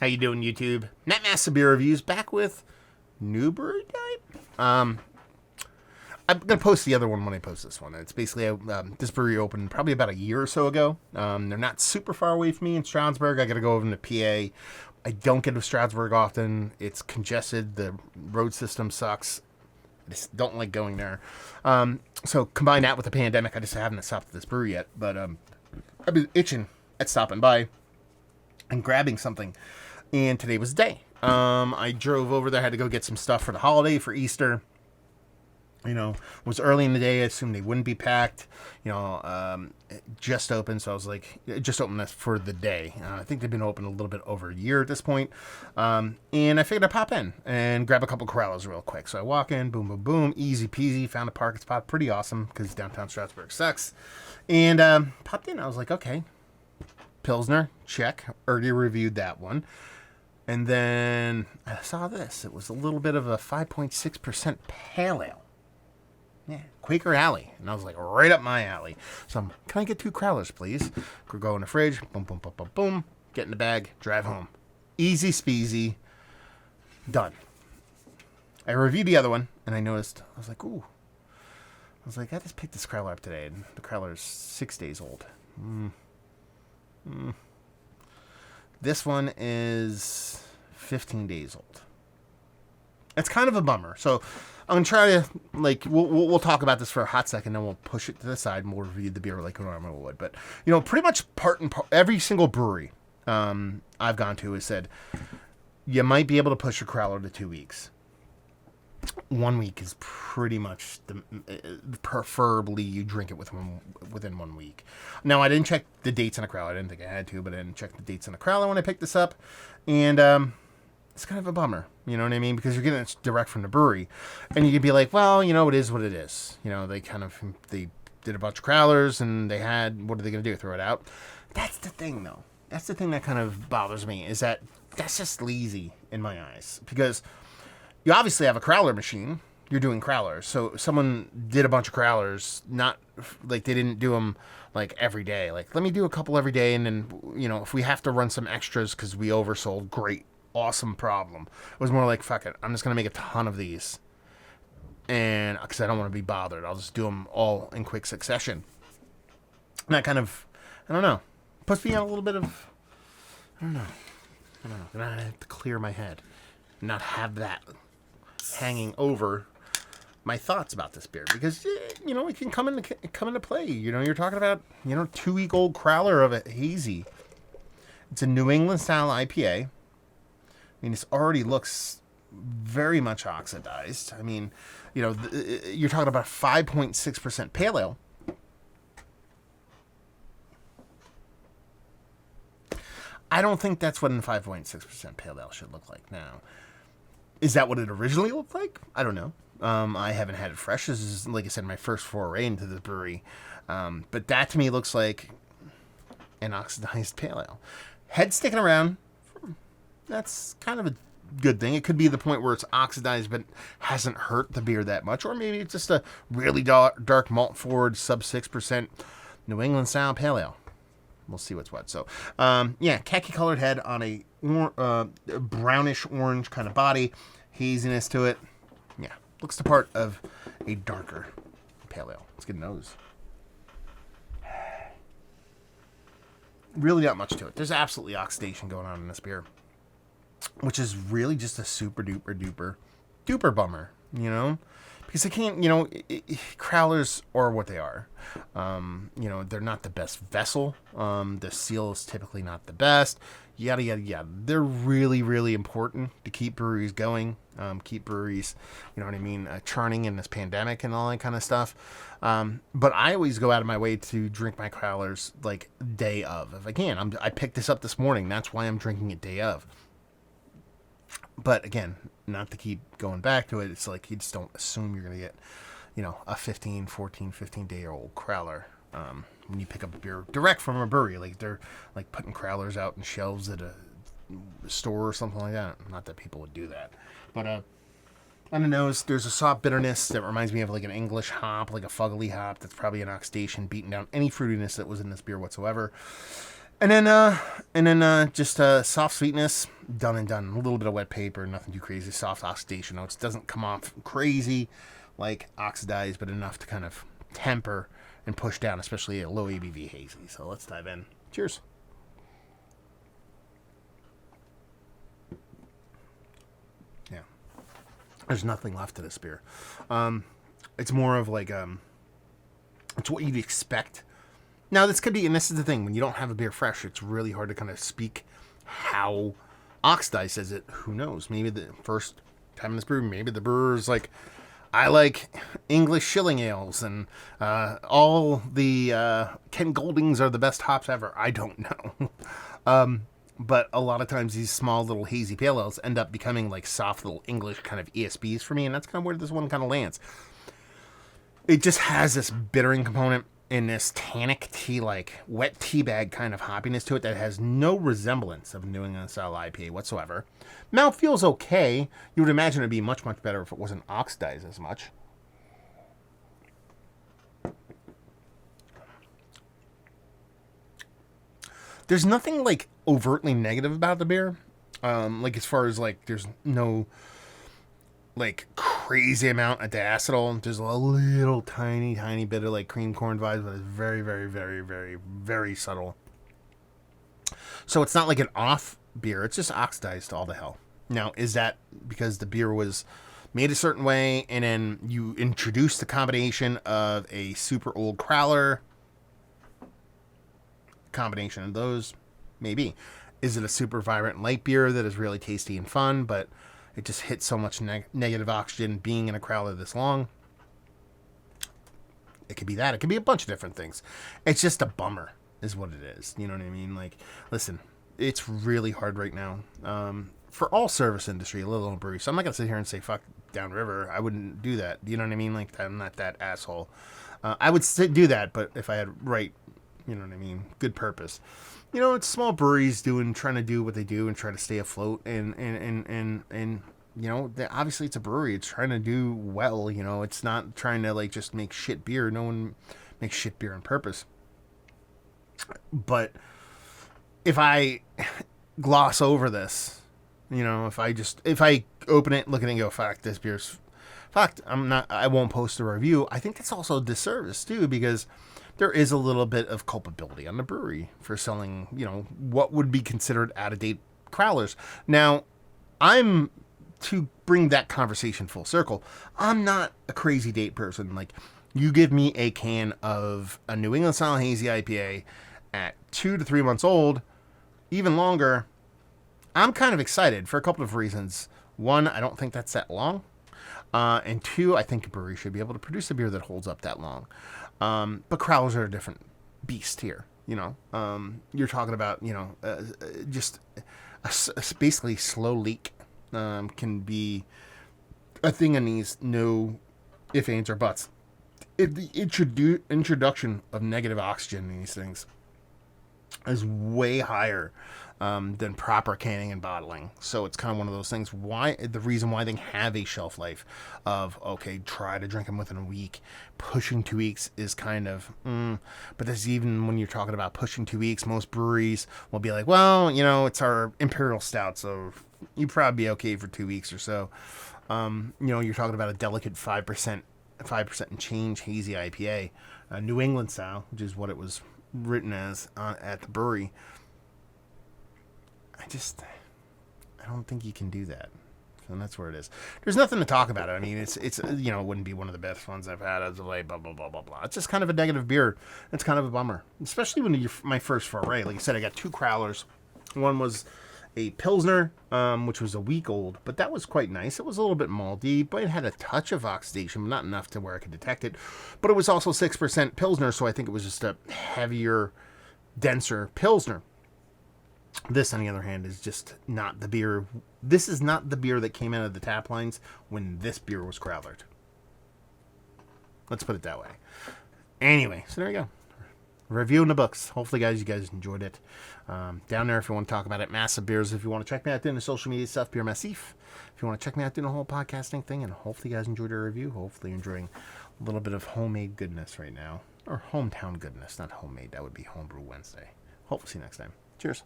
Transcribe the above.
How you doing, YouTube? Netmaster Beer Reviews back with new brewery type. I'm gonna post the other one when I post this one. It's basically this brewery opened probably about a year or so ago. They're not super far away from me in Stroudsburg. I gotta go over to PA. I don't get to Stroudsburg often. It's congested. The road system sucks. I just don't like going there. So combine that with the pandemic, I just haven't stopped at this brewery yet. But I've been itching at stopping by and grabbing something. And today was the day. I drove over there, had to go get some stuff for the holiday, for Easter. You know, it was early in the day. I assumed they wouldn't be packed. You know, it just opened, so I was like, just opened for the day. I think they've been open a little bit over a year at this point. And I figured I'd pop in and grab a couple Corrales real quick. So I walk in, boom, boom, boom, easy peasy. Found a parking spot, pretty awesome because downtown Stroudsburg sucks. And popped in. I was like, okay, Pilsner, check. Already reviewed that one. And then I saw this. It was a little bit of a 5.6% pale ale. Yeah, Quaker Alley. And I was like, right up my alley. So can I get 2 Crowlers, please? Go in the fridge. Boom, boom, boom, boom, boom. Get in the bag. Drive home. Easy speasy. Done. I reviewed the other one, and I noticed, I was like, ooh. I was like, I just picked this Crowler up today, and the Crowler's 6 days old. This one is 15 days old. It's kind of a bummer. So I'm going to try to, like, we'll talk about this for a hot second, then we'll push it to the side, and we'll review the beer like we normally would. But, you know, pretty much part and part, every single brewery I've gone to has said, you might be able to push your Crowler to 2 weeks. 1 week is pretty much preferably you drink it within 1 week. Now, I didn't check the dates on a Crowler. I didn't think I had to, but I didn't check the dates on a Crowler when I picked this up. And it's kind of a bummer, you know what I mean? Because you're getting it direct from the brewery. And you can be like, well, you know, it is what it is. You know, they did a bunch of Crowlers and they had, what are they going to do? Throw it out? That's the thing, though. That's the thing that kind of bothers me, is that that's just lazy in my eyes. Because you obviously have a Crowler machine. You're doing Crowlers. So someone did a bunch of Crowlers, not like they didn't do them like every day. Like, let me do a couple every day. And then, you know, if we have to run some extras because we oversold, great, awesome problem. It was more like, fuck it, I'm just going to make a ton of these. And because I don't want to be bothered, I'll just do them all in quick succession. And that kind of, I don't know, puts me on a little bit of, I don't know. And I have to clear my head, not have that hanging over my thoughts about this beer, because, you know, it can come into play. You know, you're talking about, you know, 2-week-old Crowler of a Hazie. It's a New England style IPA. I mean, this already looks very much oxidized. I mean, you know, you're talking about 5.6% pale ale. I don't think that's what a 5.6% pale ale should look like now. Is that what it originally looked like? I don't know. I haven't had it fresh. This is, like I said, my first foray into the brewery. But that to me looks like an oxidized pale ale. Head sticking around, that's kind of a good thing. It could be the point where it's oxidized but hasn't hurt the beer that much. Or maybe it's just a really dark malt forward, sub 6% New England style pale ale. We'll see what's what. So, yeah, khaki colored head on a brownish orange kind of body. Haziness to it. Yeah, looks the part of a darker pale ale. Let's get a nose. Really not much to it. There's absolutely oxidation going on in this beer, which is really just a super duper bummer, you know? Because I can't, you know, Crowlers are what they are. You know, they're not the best vessel. The seal is typically not the best. Yada, yada, yada. They're really, really important to keep breweries going. Keep breweries, you know what I mean, churning in this pandemic and all that kind of stuff. But I always go out of my way to drink my Crowlers, like, day of. If I can. I picked this up this morning. That's why I'm drinking it day of. But again, not to keep going back to it, it's like you just don't assume you're going to get, you know, a 15 day old Crowler when you pick up a beer direct from a brewery. Like, they're like putting Crowlers out in shelves at a store or something like that. Not that people would do that. But on the nose, there's a soft bitterness that reminds me of like an English hop, like a fugly hop that's probably an oxidation beating down any fruitiness that was in this beer whatsoever. Just soft sweetness, done and done. A little bit of wet paper, nothing too crazy. Soft oxidation notes. Doesn't come off crazy like oxidized, but enough to kind of temper and push down, especially a low ABV hazy. So let's dive in. Cheers. Yeah. There's nothing left of this beer. It's more of like, it's what you'd expect. Now, this could be, and this is the thing, when you don't have a beer fresh, it's really hard to kind of speak how oxidized is it. Who knows? Maybe the first time in this brew, maybe the brewer's like, I like English shilling ales, and all the Ken Goldings are the best hops ever. I don't know. But a lot of times these small little hazy pale ales end up becoming like soft little English kind of ESBs for me, and that's kind of where this one kind of lands. It just has this bittering component in this tannic tea, like wet tea bag kind of hoppiness to it that has no resemblance of New England style IPA whatsoever. Mouth feels okay. You would imagine it'd be much, much better if it wasn't oxidized as much. There's nothing like overtly negative about the beer. Like as far as like there's no like crazy amount of diacetyl. There's a little tiny bit of like cream corn vibes, but it's very, very, very, very, very subtle. So it's not like an off beer. It's just oxidized to all the hell. Now, is that because the beer was made a certain way and then you introduce the combination of a super old crowler? Combination of those? Maybe. Is it a super vibrant light beer that is really tasty and fun, but it just hits so much negative oxygen being in a crowler this long? It could be that. It could be a bunch of different things. It's just a bummer is what it is. You know what I mean? Like, listen, it's really hard right now for all service industry, let alone brewery. So I'm not going to sit here and say, fuck Downriver. I wouldn't do that. You know what I mean? Like, I'm not that asshole. I would do that, but if I had you know what I mean, good purpose. You know, it's small breweries trying to do what they do and try to stay afloat. And you know, obviously it's a brewery. It's trying to do well. You know, it's not trying to like just make shit beer. No one makes shit beer on purpose. But if I gloss over this, you know, if I open it, look at it and go, fuck, this beer's fucked. I won't post a review. I think that's also a disservice too, because there is a little bit of culpability on the brewery for selling, you know, what would be considered out-of-date crowlers. Now, to bring that conversation full circle, I'm not a crazy date person. Like, you give me a can of a New England style hazy IPA at 2 to 3 months old, even longer, I'm kind of excited for a couple of reasons. One, I don't think that's that long. And two, I think a brewery should be able to produce a beer that holds up that long. But crowlers are a different beast here. You know, you're talking about, you know, just basically slow leak can be a thing in these, no ifs, ands, or buts. The introduction of negative oxygen in these things is way higher than proper canning and bottling. So it's kind of one of those things. The reason why they have a shelf life of, okay, try to drink them within a week. Pushing 2 weeks is kind of, but that's even when you're talking about pushing 2 weeks, most breweries will be like, well, you know, it's our Imperial Stout, so you'd probably be okay for 2 weeks or so. You know, you're talking about a delicate 5% and change hazy IPA, New England style, which is what it was written as at the brewery. I don't think you can do that. And that's where it is. There's nothing to talk about it. I mean, it's you know, it wouldn't be one of the best ones I've had as of late, blah, blah, blah, blah, blah. It's just kind of a negative beer. It's kind of a bummer. Especially when you're my first foray. Like I said, I got 2 crowlers. One was a Pilsner, which was a week old, but that was quite nice. It was a little bit malty, but it had a touch of oxidation, but not enough to where I could detect it. But it was also 6% Pilsner, so I think it was just a heavier, denser Pilsner. This, on the other hand, is just not the beer. This is not the beer that came out of the tap lines when this beer was crowlered. Let's put it that way. Anyway, so there you go. Review in the books. Hopefully, you guys enjoyed it. Down there, if you want to talk about it, Massive Beers. If you want to check me out doing the social media stuff, Beer Massif. If you want to check me out doing the whole podcasting thing, and hopefully you guys enjoyed your review. Hopefully you're enjoying a little bit of homemade goodness right now. Or hometown goodness, not homemade. That would be Homebrew Wednesday. Hopefully see you next time. Cheers.